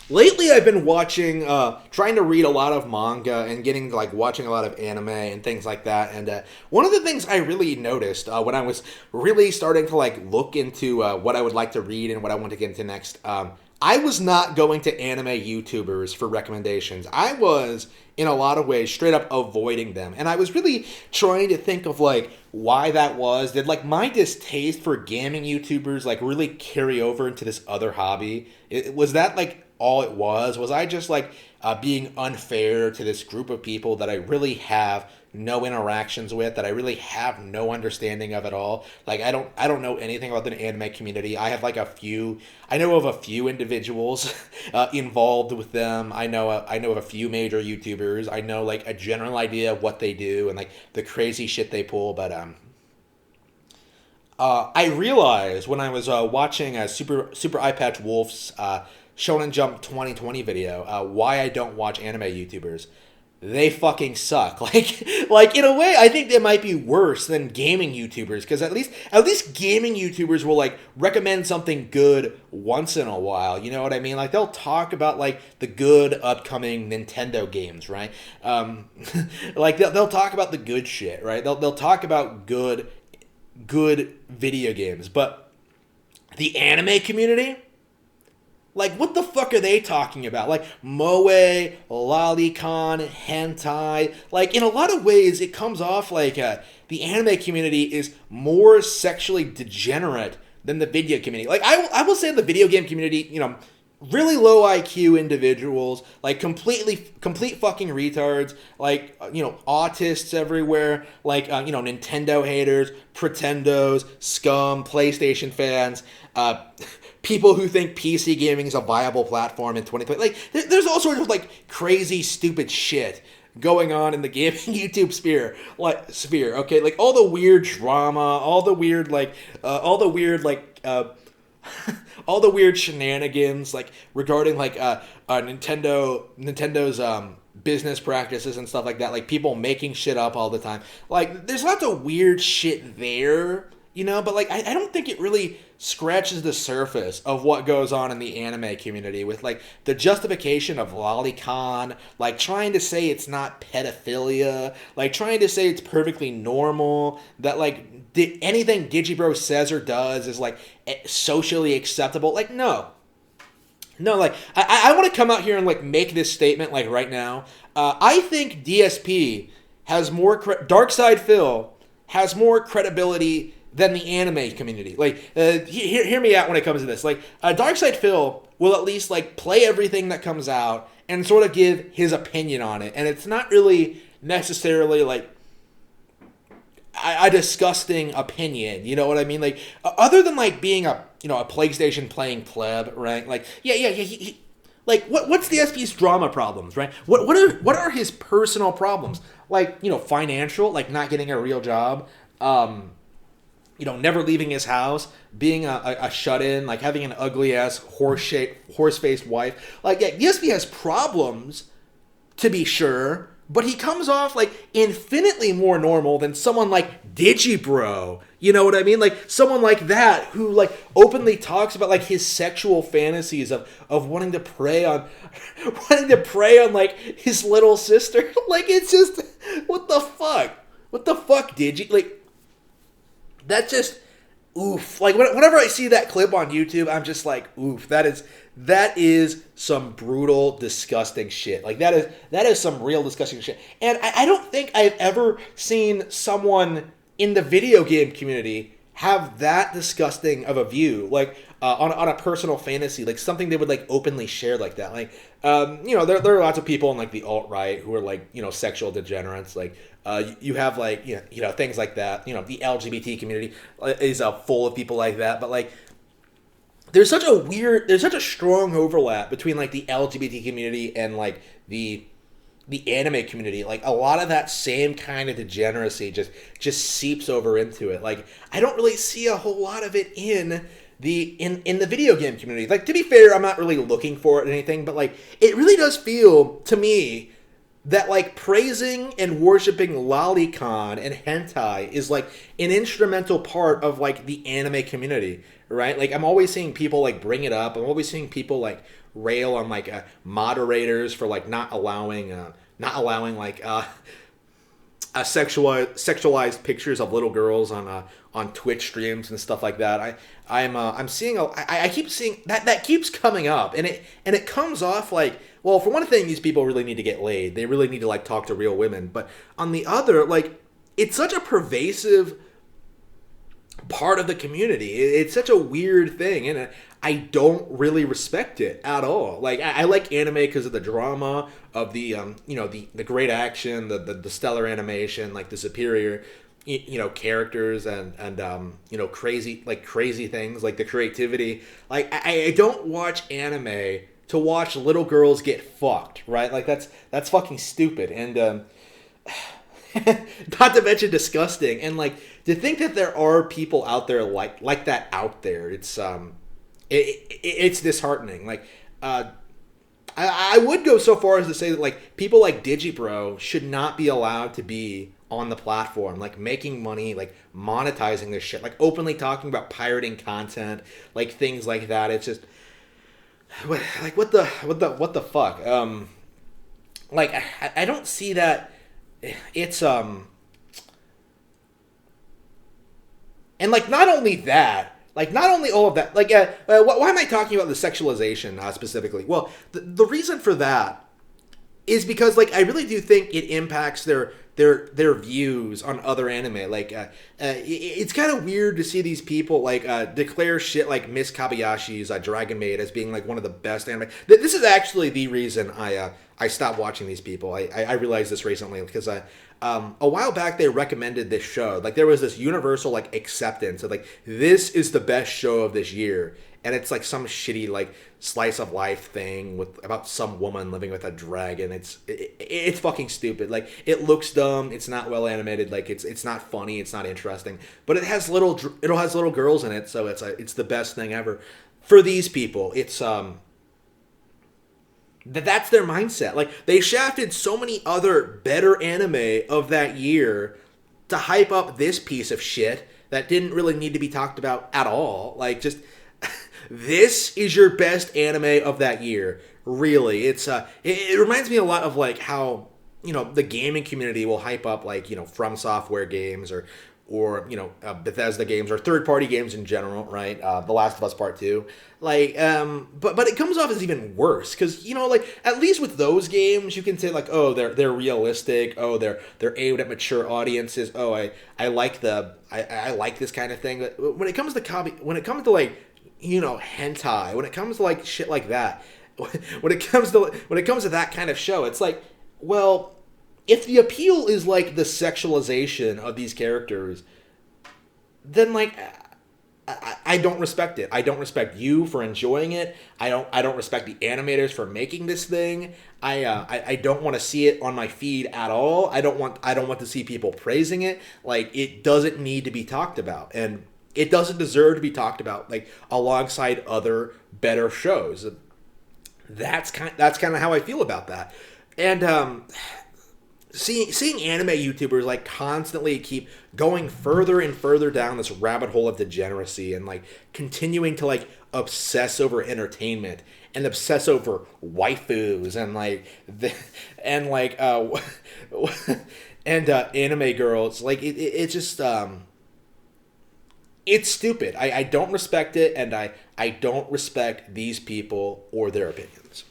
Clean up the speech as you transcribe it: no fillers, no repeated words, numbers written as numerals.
Lately, I've been trying to read a lot of manga and getting like watching a lot of anime and things like that. And one of the things I really noticed when I was really starting to like look into what I would like to read and what I want to get into next, I was not going to anime YouTubers for recommendations. I was, in a lot of ways, straight up avoiding them. And I was really trying to think of like why that was. Did like my distaste for gaming YouTubers like really carry over into this other hobby? Was that like all it was? Was I just like being unfair to this group of people that I really have no interactions with, that I really have no understanding of at all? Like I don't know anything about the anime community. I know of a few individuals involved with them. I know of a few major YouTubers. I know like a general idea of what they do and like the crazy shit they pull, but I realized when I was watching Super Eye Patch Wolf's Shonen Jump 2020 video why I don't watch anime YouTubers. They fucking suck. Like in a way, I think they might be worse than gaming YouTubers because at least gaming YouTubers will like recommend something good once in a while. You know what I mean? Like they'll talk about like the good upcoming Nintendo games, right? Like they'll talk about the good shit, right? They'll talk about good video games, but the anime community, like what the fuck are they talking about? Like moe, lolicon, hentai. Like in a lot of ways, it comes off like the anime community is more sexually degenerate than the video community. Like I will say the video game community, really low IQ individuals, like complete fucking retards, like autists everywhere, like Nintendo haters, pretendos, scum, PlayStation fans, people who think PC gaming is a viable platform in 2020. Like there's all sorts of like crazy stupid shit going on in the gaming YouTube sphere. Okay, like all the weird drama, all the weird shenanigans like regarding like Nintendo's business practices and stuff like that, like people making shit up all the time. Like there's lots of weird shit there, but like I don't think it really scratches the surface of what goes on in the anime community with like the justification of lolicon, like trying to say it's not pedophilia, like trying to say it's perfectly normal, that like anything Digibro says or does is like socially acceptable. Like no, like I want to come out here and like make this statement like right now. I think DSP has more Darkside Phil has more credibility than the anime community. Like, hear me out when it comes to this. Like, Darkside Phil will at least like play everything that comes out and sort of give his opinion on it, and it's not really necessarily like a disgusting opinion. You know what I mean? Like, other than like being a PlayStation playing pleb, right? Like, yeah. Like, what's the SP's drama problems, right? What are his personal problems? Like, financial, like not getting a real job, never leaving his house, being a shut-in, like having an ugly-ass horse-faced wife. Like, yeah, DSP has problems, to be sure, but he comes off like infinitely more normal than someone like Digibro. You know what I mean? Like someone like that who like openly talks about like his sexual fantasies of wanting to prey on like his little sister. Like it's just what the fuck? What the fuck, Digi? Like that just oof. Like whenever I see that clip on YouTube, I'm just like, oof, that is some brutal, disgusting shit. Like that is some real disgusting shit. And I don't think I've ever seen someone in the video game community have that disgusting of a view, like on a personal fantasy, like something they would like openly share like that. Like, there are lots of people in like the alt-right who are like, sexual degenerates. Like, you have like, things like that. The LGBT community is full of people like that. But like, there's such a strong overlap between like the LGBT community and like the anime community. Like a lot of that same kind of degeneracy just seeps over into it. Like I don't really see a whole lot of it in the video game community. Like to be fair, I'm not really looking for it or anything, but like it really does feel to me that like praising and worshiping lolicon and hentai is like an instrumental part of like the anime community, right? Like I'm always seeing people like bring it up. I'm always seeing people like rail on like moderators for like not allowing like sexualized pictures of little girls on Twitch streams and stuff like that. I'm seeing I keep seeing that keeps coming up, and it comes off like, well, for one thing, these people really need to get laid. They really need to like talk to real women. But on the other, like, it's such a pervasive part of the community. It's such a weird thing, and I don't really respect it at all. Like, I like anime because of the drama of the the great action, the stellar animation, like the superior characters and crazy things, like the creativity. Like, I don't watch anime to watch little girls get fucked, right? Like, that's fucking stupid, and not to mention disgusting. And like, to think that there are people out there like that out there, it's disheartening. Like, I would go so far as to say that like people like Digibro should not be allowed to be on the platform, like making money, like monetizing this shit, like openly talking about pirating content, like things like that. It's just like what the fuck. Like I don't see that. It's and like not only that. Like, not only all of that, like, why am I talking about the sexualization specifically? Well, the reason for that is because, like, I really do think it impacts their views on other anime. Like, it's kind of weird to see these people, like, declare shit like Miss Kabayashi's Dragon Maid as being, like, one of the best anime. This is actually the reason I stopped watching these people. I realized this recently because a while back they recommended this show. Like, there was this universal like acceptance of like, this is the best show of this year, and it's like some shitty like slice of life thing about some woman living with a dragon. It's fucking stupid. Like, it looks dumb. It's not well animated. Like, it's not funny. It's not interesting. But it has little girls in it, so it's the best thing ever. For these people, it's that's their mindset. Like, they shafted so many other better anime of that year to hype up this piece of shit that didn't really need to be talked about at all. Like, just this is your best anime of that year. Really, it reminds me a lot of like how the gaming community will hype up like From Software games or Bethesda games or third-party games in general, right? The Last of Us Part 2. Like, but it comes off as even worse because, like, at least with those games, you can say, like, oh, they're realistic. Oh, they're aimed at mature audiences. Oh, I like I like this kind of thing. But when it comes to like, hentai, when it comes to like shit like that, when it comes to that kind of show, it's like, well, if the appeal is like the sexualization of these characters, then like I don't respect it. I don't respect you for enjoying it. I don't respect the animators for making this thing. I don't want to see it on my feed at all. I don't want to see people praising it. Like, it doesn't need to be talked about, and it doesn't deserve to be talked about like alongside other better shows. That's kind of how I feel about that. And seeing anime YouTubers like constantly keep going further and further down this rabbit hole of degeneracy and like continuing to like obsess over entertainment and obsess over waifus and like anime girls, like it's just it's stupid. I don't respect it, and I don't respect these people or their opinions.